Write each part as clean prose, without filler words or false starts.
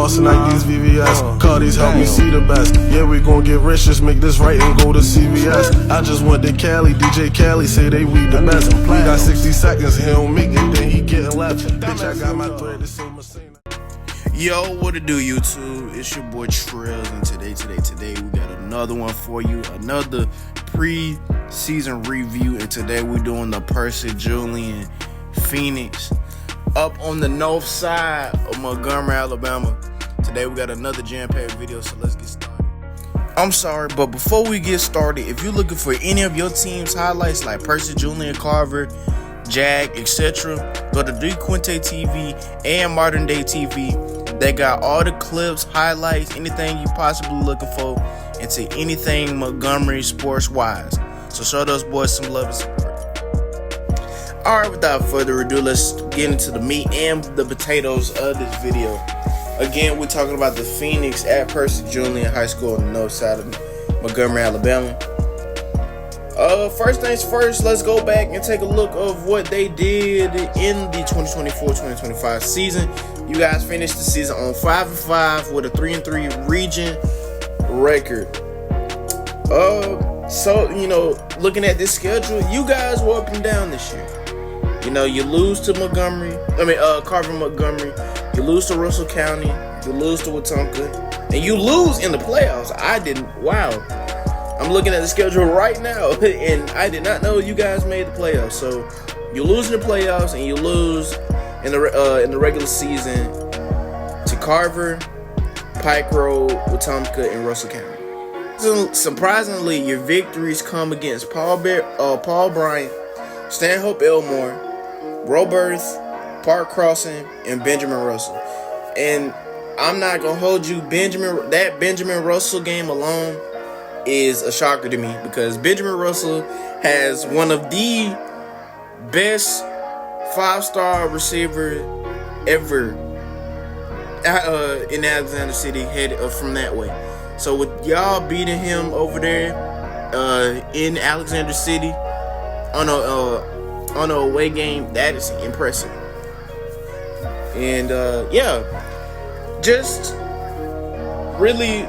flossing like these VVS. Cardi's help me see the best. Yeah, we gon' get rich, just make this right and go to CVS. I just went to Cali, DJ Cali say they we the best. We got 60 seconds, he don't make it, then he getting left. Bitch, I got my thread, the same machine. Yo, what it do, YouTube? It's your boy Trills, and today we got another one for you, another pre-season review, and today we're doing the Percy Julian Phoenix up on the north side of Montgomery, Alabama. Today we got another jam-packed video, so let's get started. I'm sorry, but before we get started, if you're looking for any of your team's highlights like Percy Julian, Carver, Jag, etc., go to DeQuinte TV and Modern Day TV. They got all the clips, highlights, anything you possibly looking for into anything Montgomery sports wise. So show those boys some love and support. Alright, without further ado, let's get into the meat and the potatoes of this video. Again, we're talking about the Phoenix at Percy Julian High School on the north side of Montgomery, Alabama. First things first, let's go back and take a look of what they did in the 2024-2025 season. You guys finished the season on 5-5 with a 3-3 region record. So looking at this schedule, you guys were up and down this year. You lose to Carver Montgomery, you lose to Russell County, you lose to Wetumpka, and you lose in the playoffs. Wow. I'm looking at the schedule right now, and I did not know you guys made the playoffs. So you lose in the playoffs, and you lose in the regular season to Carver, Pike Road, Wetumpka, and Russell County. So, surprisingly, your victories come against Paul Bryant, Stanhope Elmore, Roberth, Park Crossing, and Benjamin Russell. And I'm not gonna hold you, that Benjamin Russell game alone is a shocker to me, because Benjamin Russell has one of the best 5-star receivers ever in Alexander City, headed from that way. So with y'all beating him over there in Alexander City on a away game, that is impressive. And really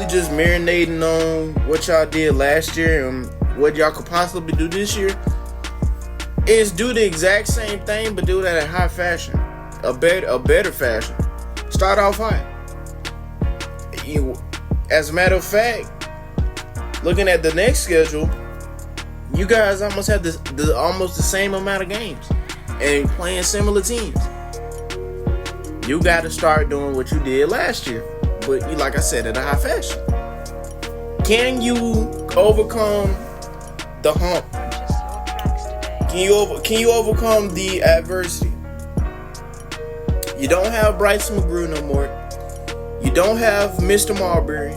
just marinating on what y'all did last year and what y'all could possibly do this year is do the exact same thing, but do that in high fashion, a better fashion. Start off high. As a matter of fact, looking at the next schedule, you guys almost have almost the same amount of games and playing similar teams. You got to start doing what you did last year, but like I said, at a high fashion. Can you overcome the hump? Can you overcome the adversity? You don't have Bryson McGrew no more. You don't have Mr. Marbury,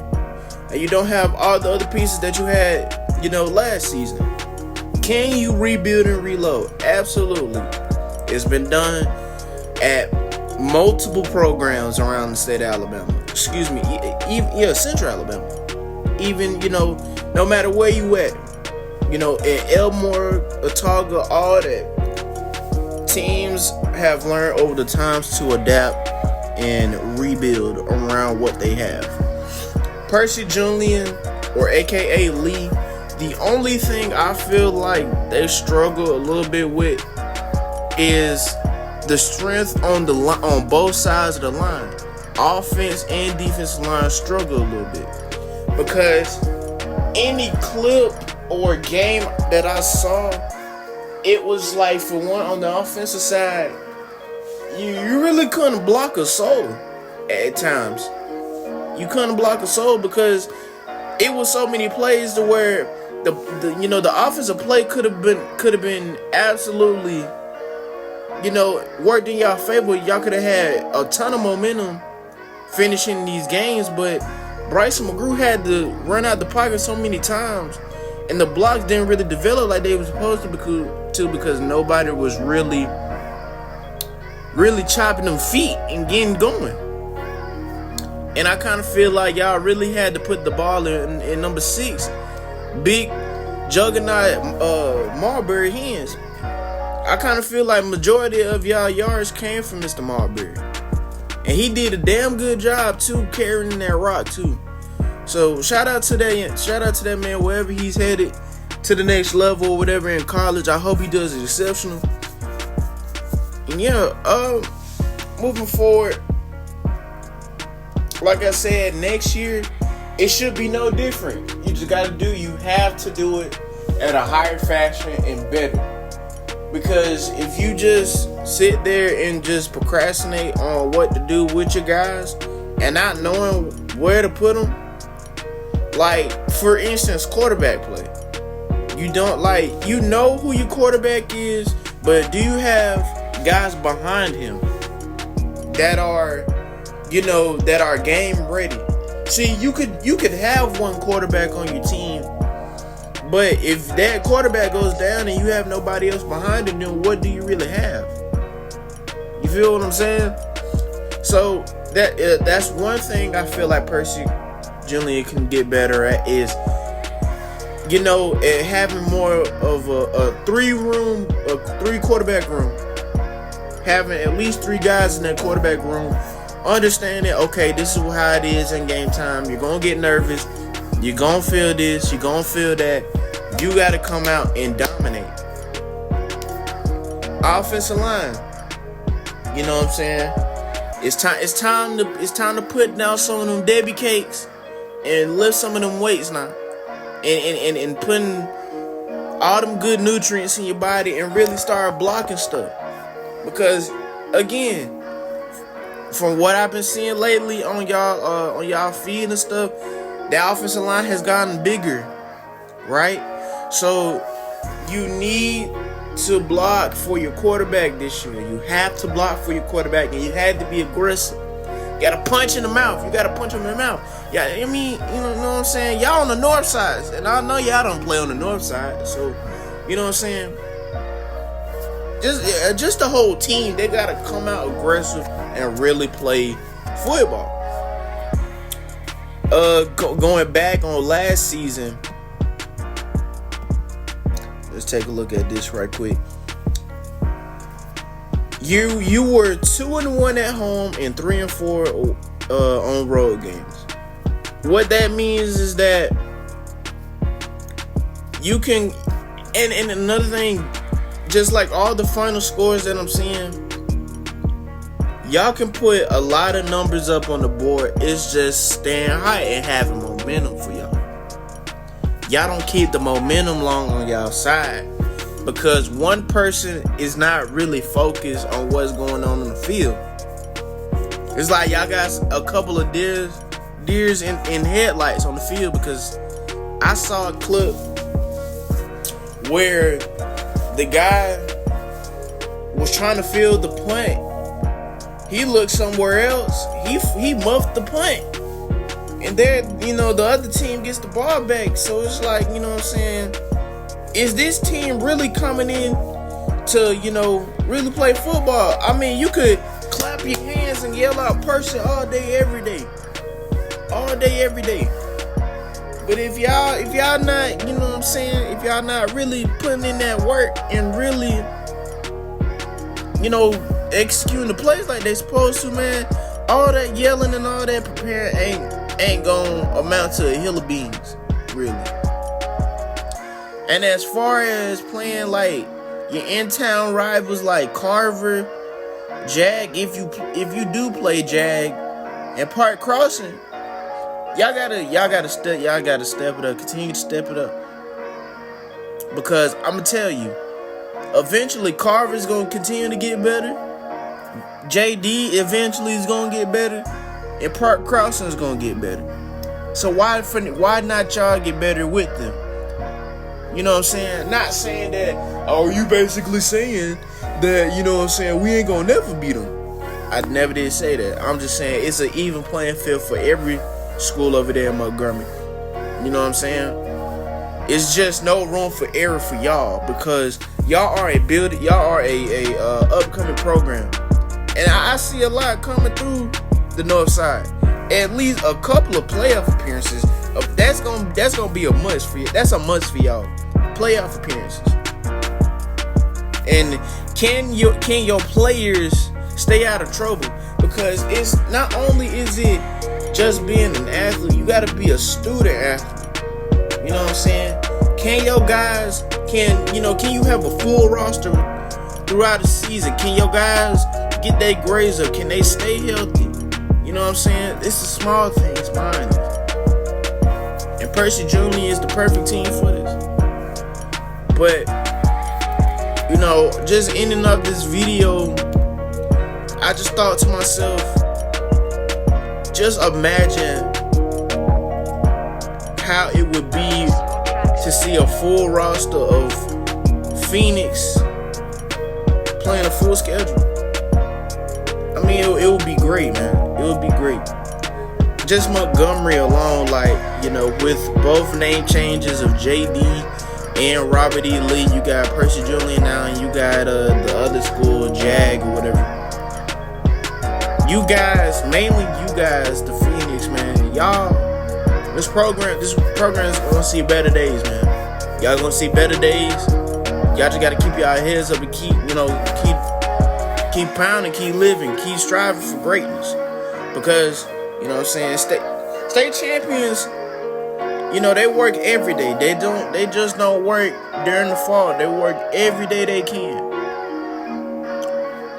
and you don't have all the other pieces that you had, last season. Can you rebuild and reload? Absolutely. It's been done at multiple programs around the state of Alabama. Excuse me, Central Alabama. Even, no matter where you at, in Elmore, Otaga, all that, teams have learned over the times to adapt and rebuild around what they have. Percy Julian, or AKA Lee, the only thing I feel like they struggle a little bit with is the strength on both sides of the line. Offense and defensive line struggle a little bit, because any clip or game that I saw, it was like, for one, on the offensive side, you really couldn't block a soul at times. You couldn't block a soul because it was so many plays to where the offensive play could have been absolutely worked in y'all favor. Y'all could have had a ton of momentum finishing these games, but Bryson McGrew had to run out the pocket so many times, and the blocks didn't really develop like they were supposed to because nobody was really chopping them feet and getting going. And I kind of feel like y'all really had to put the ball in number 6, big juggernaut Marbury hands. I kind of feel like majority of y'all yards came from Mr. Marbury. And he did a damn good job too, carrying that rock too. So shout out to that man, wherever he's headed to the next level or whatever in college. I hope he does it exceptional. And yeah, moving forward, like I said, next year it should be no different. You have to do it at a higher fashion and better. Because if you just sit there and just procrastinate on what to do with your guys and not knowing where to put them, like for instance, quarterback play. You know who your quarterback is, but do you have guys behind him that are game ready? See, you could have one quarterback on your team, but if that quarterback goes down and you have nobody else behind him, then what do you really have? You feel what I'm saying? So that's one thing I feel like Percy Julian can get better at is, having more of a three quarterback room. Having at least 3 guys in that quarterback room, understanding, okay, this is how it is in game time. You're going to get nervous. You're going to feel this. You're going to feel that. You got to come out and dominate. Offensive line. You know what I'm saying? It's time to put down some of them Debbie cakes and lift some of them weights now. And putting all them good nutrients in your body and really start blocking stuff. Because again, from what I've been seeing lately on y'all feed and stuff, the offensive line has gotten bigger, right? So you need to block for your quarterback this year. You have to block for your quarterback, and you had to be aggressive. You got to punch in the mouth. You got to punch him in the mouth. Yeah, I mean, you know what I'm saying? Y'all on the north side, and I know y'all don't play on the north side, so you know what I'm saying? Just the whole team, they got to come out aggressive and really play football. Going back on last season, let's take a look at this right quick. You were 2-1 at home and 3-4 on road games. What that means is that you can, and another thing, just like all the final scores that I'm seeing, y'all can put a lot of numbers up on the board. It's just staying high and having momentum for y'all. Y'all don't keep the momentum long on y'all side because one person is not really focused on what's going on in the field. It's like y'all got a couple of deers in headlights on the field, because I saw a clip where the guy was trying to field the punt. He looked somewhere else. He muffed the punt. And there, the other team gets the ball back. So it's like, you know what I'm saying? Is this team really coming in to, really play football? I mean, you could clap your hands and yell out Percy all day, every day. All day, every day. But if y'all not, you know what I'm saying, if y'all not really putting in that work and really, executing the plays like they supposed to, man, all that yelling and all that preparing ain't gonna amount to a hill of beans, really. And as far as playing like your in-town rivals like Carver, Jag, if you do play Jag, and Park Crossing, Y'all gotta step it up. Continue to step it up. Because I'm gonna tell you, eventually Carver's gonna continue to get better. JD eventually is gonna get better, and Park Crossing is gonna get better. So why not y'all get better with them? You know what I'm saying? Not saying that. Oh, you basically saying that, you know what I'm saying, we ain't gonna never beat them. I never did say that. I'm just saying it's an even playing field for every school over there in Montgomery. You know what I'm saying? It's just no room for error for y'all, because y'all are a upcoming program, and I see a lot coming through the north side. At least a couple of playoff appearances. That's gonna be a must for you. That's a must for y'all. Playoff appearances. And can your players stay out of trouble? because it's not only is it just being an athlete, you gotta be a student athlete. You know what I'm saying? Can your guys, can you have a full roster throughout the season? Can your guys get their grades up? Can they stay healthy? You know what I'm saying? It's the small things behind it. And Percy Julian is the perfect team for this. But, just ending up this video, I just thought to myself, just imagine how it would be to see a full roster of Phoenix playing a full schedule. I mean, it would be great, man. It would be great. Just Montgomery alone, with both name changes of JD and Robert E. Lee, you got Percy Julian now, and you got the other school, Jag or whatever. You guys, mainly you guys, the Phoenix, man, y'all, this program is gonna see better days, man. Y'all gonna see better days. Y'all just gotta keep y'all heads up and keep pounding, keep living, keep striving for greatness. Because, state champions, they work every day. They just don't work during the fall. They work every day they can.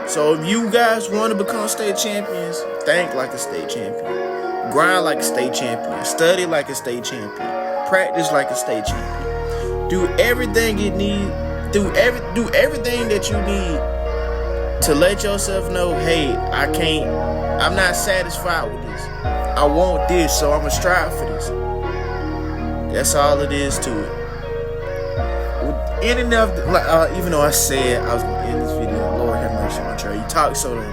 So if you guys want to become state champions, think like a state champion. Grind like a state champion. Study like a state champion. Practice like a state champion. Do everything you need. Do everything that you need to let yourself know, hey, I'm not satisfied with this. I want this, so I'm gonna strive for this. That's all it is to it. Ending up, even though I said I was gonna end this video, Lord have mercy on my child. You talk so much.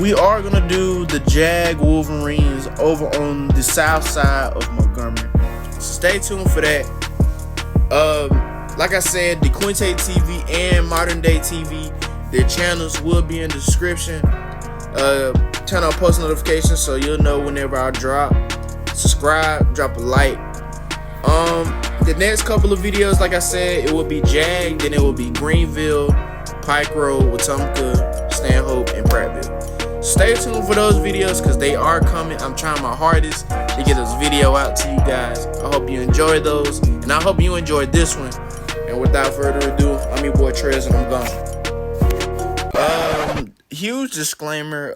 We are gonna do the Jag Wolverines over on the south side of Montgomery. So stay tuned for that. Like I said, the Quinte TV and Modern Day TV, their channels will be in the description. Turn on post notifications so you'll know whenever I drop. Subscribe, drop a like. The next couple of videos, like I said, it will be Jag, then it will be Greenville, Pike Road, Wetumpka, Stanhope, and Prattville. Stay tuned for those videos because they are coming. I'm trying my hardest to get this video out to you guys. I hope you enjoyed those, and I hope you enjoyed this one. And without further ado, I'm your boy Trez, and I'm gone. Huge disclaimer.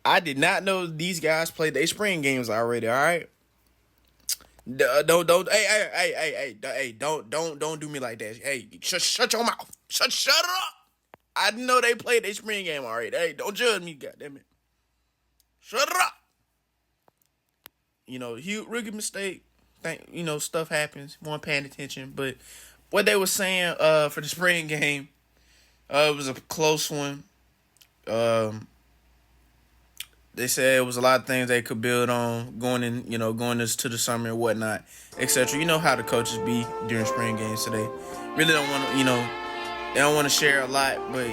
I did not know these guys played their spring games already. All right. Don't do me like that. Hey, shut your mouth. Shut it up. I didn't know they played their spring game already. Hey, don't judge me, goddammit. Shut it up. Huge rookie mistake. Stuff happens. Weren't paying attention. But what they were saying for the spring game, it was a close one. They said it was a lot of things they could build on going into the summer and whatnot, etc. You know how the coaches be during spring games, so they really don't want to, they don't want to share a lot, but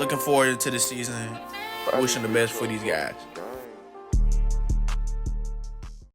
looking forward to the season, wishing the best for these guys.